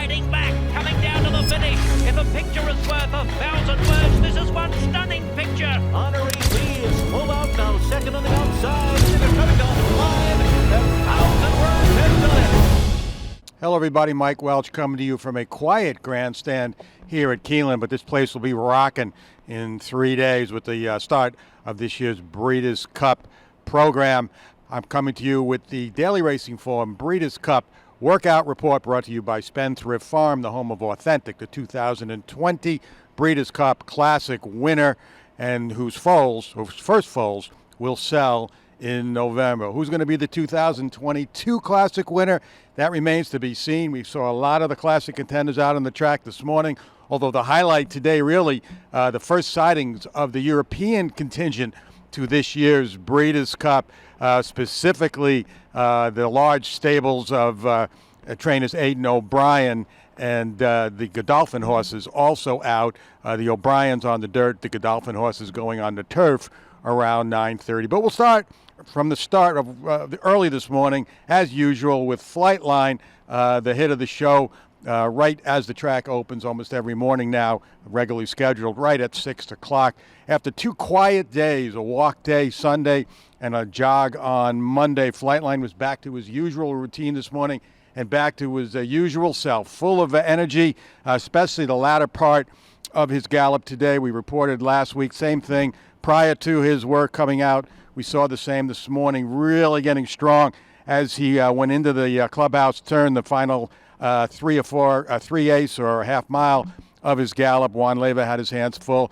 riding back, coming down to the finish. If a picture is worth 1,000 words, this is one stunning picture. Honorary Lee is full out now, second on the outside. They're coming down the line. 1,000 words has done it. Hello, everybody. Mike Welsch coming to you from a quiet grandstand here at Keeneland, but this place will be rocking in 3 days with the start of this year's Breeders' Cup program. I'm coming to you with the Daily Racing Form Breeders' Cup Workout Report, brought to you by Spendthrift Farm, the home of Authentic, the 2020 Breeders' Cup Classic winner, and whose first foals will sell in November. Who's going to be the 2022 Classic winner? That remains to be seen. We saw a lot of the Classic contenders out on the track this morning, although the highlight today really the first sightings of the European contingent to this year's Breeders' Cup, specifically the large stables of trainers Aidan O'Brien and the Godolphin horses also out. The O'Briens on the dirt, the Godolphin horses going on the turf around 9:30. But we'll start from the start of early this morning, as usual, with Flightline, the hit of the show, right as the track opens almost every morning now, regularly scheduled, right at 6 o'clock. After 2 quiet days, a walk day Sunday and a jog on Monday, Flightline was back to his usual routine this morning and back to his usual self, full of energy, especially the latter part of his gallop today. We reported last week, same thing. Prior to his work coming out, we saw the same this morning, really getting strong as he went into the clubhouse turn, the final 3/8 or a half mile of his gallop. Juan Leyva had his hands full,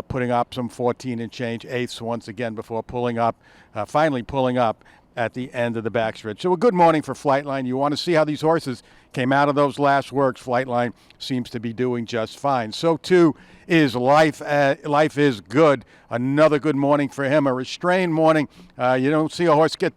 putting up some 14 and change eighths once again before finally pulling up at the end of the backstretch. So a good morning for Flightline. You want to see how these horses came out of those last works. Flightline seems to be doing just fine. So too is Life. Life is good. Another good morning for him. A restrained morning. You don't see a horse get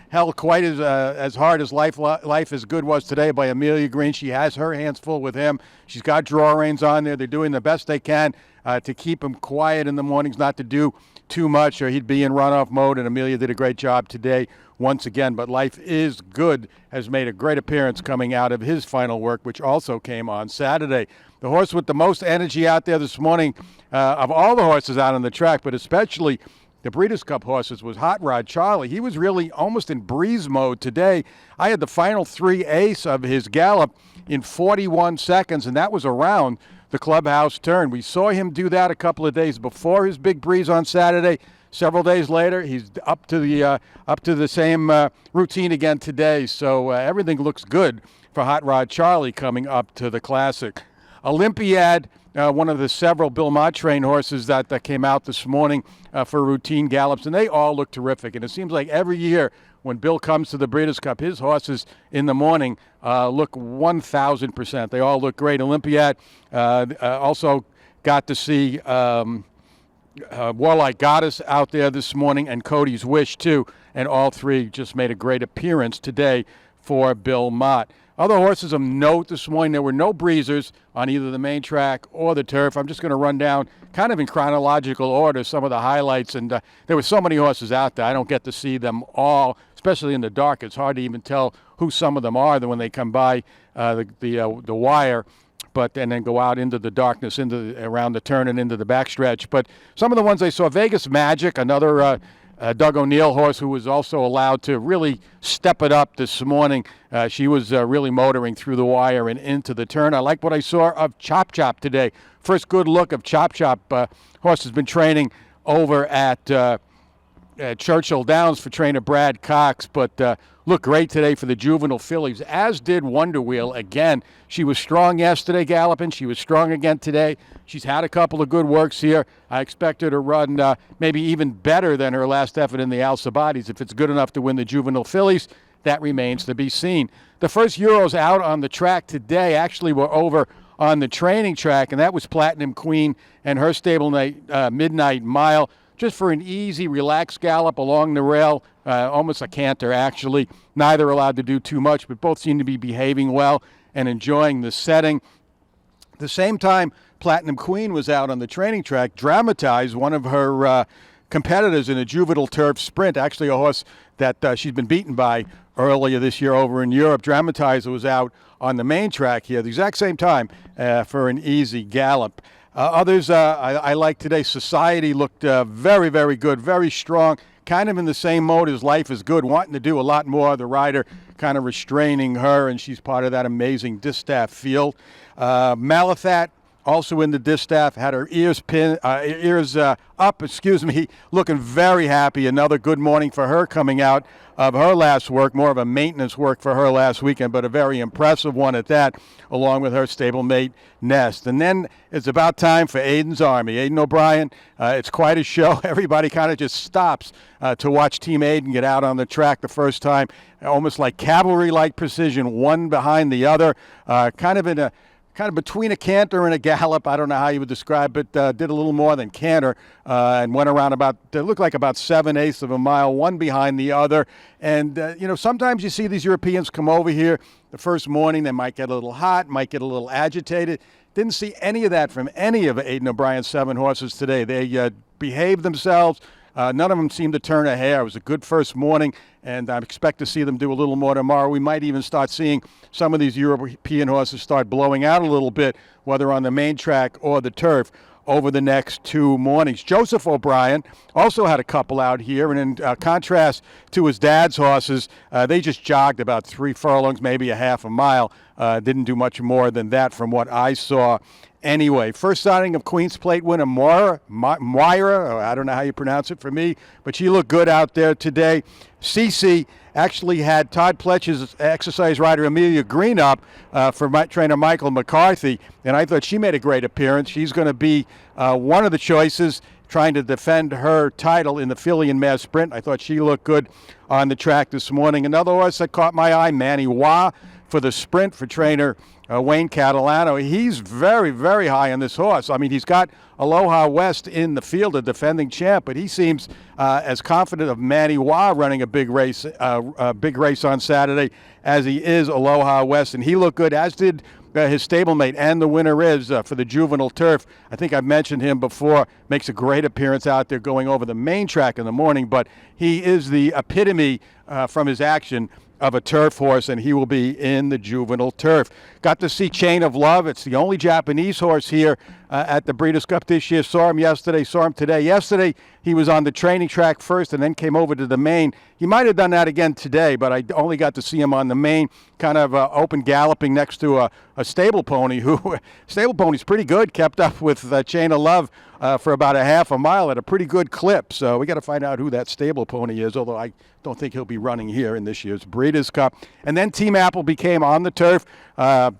held quite as hard as Life is Good was today by Amelia Green. She has her hands full with him. She's got draw reins on there. They're doing the best they can to keep him quiet in the mornings, not to do too much, or he'd be in runoff mode, and Amelia did a great job today once again. But Life is Good has made a great appearance coming out of his final work, which also came on Saturday. The horse with the most energy out there this morning of all the horses out on the track, but especially the Breeders' Cup horses, was Hot Rod Charlie. He was really almost in breeze mode today. I had the final 3/8 of his gallop in 41 seconds, and that was around the clubhouse turn. We saw him do that a couple of days before his big breeze on Saturday. Several days later, he's up to the same routine again today. So everything looks good for Hot Rod Charlie coming up to the Classic. Olympiad, one of the several Bill Mott trained horses that came out this morning for routine gallops, and they all look terrific. And it seems like every year when Bill comes to the Breeders' Cup, his horses in the morning look 1,000%. They all look great. Olympiad also got to see Warlike Goddess out there this morning, and Cody's Wish too, and all three just made a great appearance today for Bill Mott. Other horses of note this morning, there were no breezers on either the main track or the turf. I'm just going to run down kind of in chronological order some of the highlights, and there were so many horses out there. I don't get to see them all, especially in the dark. It's hard to even tell who some of them are when they come by the wire, and then go out into the darkness, around the turn and into the backstretch. But some of the ones I saw, Vegas Magic, another Doug O'Neill horse who was also allowed to really step it up this morning. She was really motoring through the wire and into the turn. I like what I saw of Chop Chop today. First good look of Chop Chop. Horse has been training over at Churchill Downs for trainer Brad Cox, but looked great today for the juvenile fillies, as did Wonder Wheel. Again, she was strong yesterday galloping. She was strong again today. She's had a couple of good works here. I expect her to run maybe even better than her last effort in the Alcibiades. If it's good enough to win the juvenile fillies, that remains to be seen. The first Euros out on the track today actually were over on the training track, and that was Platinum Queen and her stablemate Midnight Mile, just for an easy, relaxed gallop along the rail, almost a canter actually. Neither allowed to do too much, but both seem to be behaving well and enjoying the setting. At the same time, Platinum Queen was out on the training track. Dramatized, one of her competitors in a juvenile turf sprint, actually a horse that she's been beaten by earlier this year over in Europe. Dramatizer was out on the main track here, the exact same time for an easy gallop. Others I like today. Society looked very, very good, very strong, kind of in the same mode as Life is Good, wanting to do a lot more. The rider kind of restraining her, and she's part of that amazing distaff field. Malathat, also in the distaff, had her ears up, looking very happy. Another good morning for her coming out of her last work, more of a maintenance work for her last weekend, but a very impressive one at that, along with her stablemate Nest. And then it's about time for Aiden's Army. Aiden O'Brien, it's quite a show. Everybody kind of just stops to watch Team Aiden get out on the track the first time, almost like cavalry-like precision, one behind the other, kind of between a canter and a gallop. I don't know how you would describe it. Did a little more than canter and went around looked like about 7/8 of a mile, one behind the other. And, sometimes you see these Europeans come over here the first morning. They might get a little hot, might get a little agitated. Didn't see any of that from any of Aiden O'Brien's 7 horses today. They behaved themselves. None of them seemed to turn a hair. It was a good first morning, and I expect to see them do a little more tomorrow. We might even start seeing some of these European horses start blowing out a little bit, whether on the main track or the turf, over the next 2 mornings. Joseph O'Brien also had a couple out here, and in contrast to his dad's horses, they just jogged about 3 furlongs, maybe a half a mile. Didn't do much more than that from what I saw. Anyway, first sighting of Queen's Plate winner Moira, I don't know how you pronounce it for me, but she looked good out there today. Cece actually had Todd Pletch's exercise rider Amelia Green up for trainer Michael McCarthy, and I thought she made a great appearance. She's going to be one of the choices trying to defend her title in the filly and mare sprint. I thought she looked good on the track this morning. Another horse that caught my eye, Manny Wah, for the sprint for trainer Wayne Catalano. He's very, very high on this horse. I mean, he's got Aloha West in the field, a defending champ, but he seems as confident of Manny Wah running a big race on Saturday as he is Aloha West, and he looked good, as did his stablemate, and the winner is for the juvenile turf. I think I've mentioned him before. Makes a great appearance out there going over the main track in the morning, but he is the epitome from his action of a turf horse, and he will be in the juvenile turf. Got to see Chain of Love. It's the only Japanese horse here at the Breeders' Cup this year. Saw him yesterday, saw him today. Yesterday, he was on the training track first and then came over to the main. He might have done that again today, but I only got to see him on the main, kind of open galloping next to a stable pony stable pony's pretty good, kept up with Chain of Love for about a half a mile at a pretty good clip. So we got to find out who that stable pony is, although I don't think he'll be running here in this year's Breeders' Cup. And then Team Appleby came on the turf. 8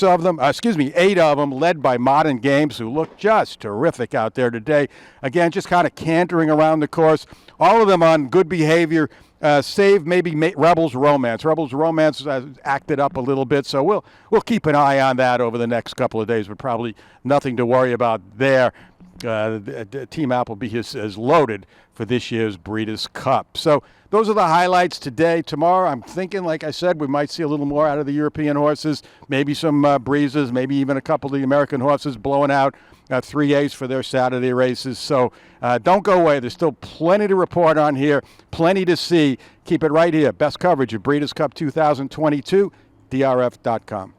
of them, led by Modern Games, who looked just terrific out there today. Again, just kind of cantering around the course. All of them on good behavior, save maybe Rebels Romance. Rebels Romance acted up a little bit, so we'll keep an eye on that over the next couple of days, but probably nothing to worry about there. Team Appleby is loaded for this year's Breeders' Cup. So those are the highlights today. Tomorrow, I'm thinking, like I said, we might see a little more out of the European horses, maybe some breezes, maybe even a couple of the American horses blowing out 3As for their Saturday races. So don't go away. There's still plenty to report on here, plenty to see. Keep it right here. Best coverage of Breeders' Cup 2022, DRF.com.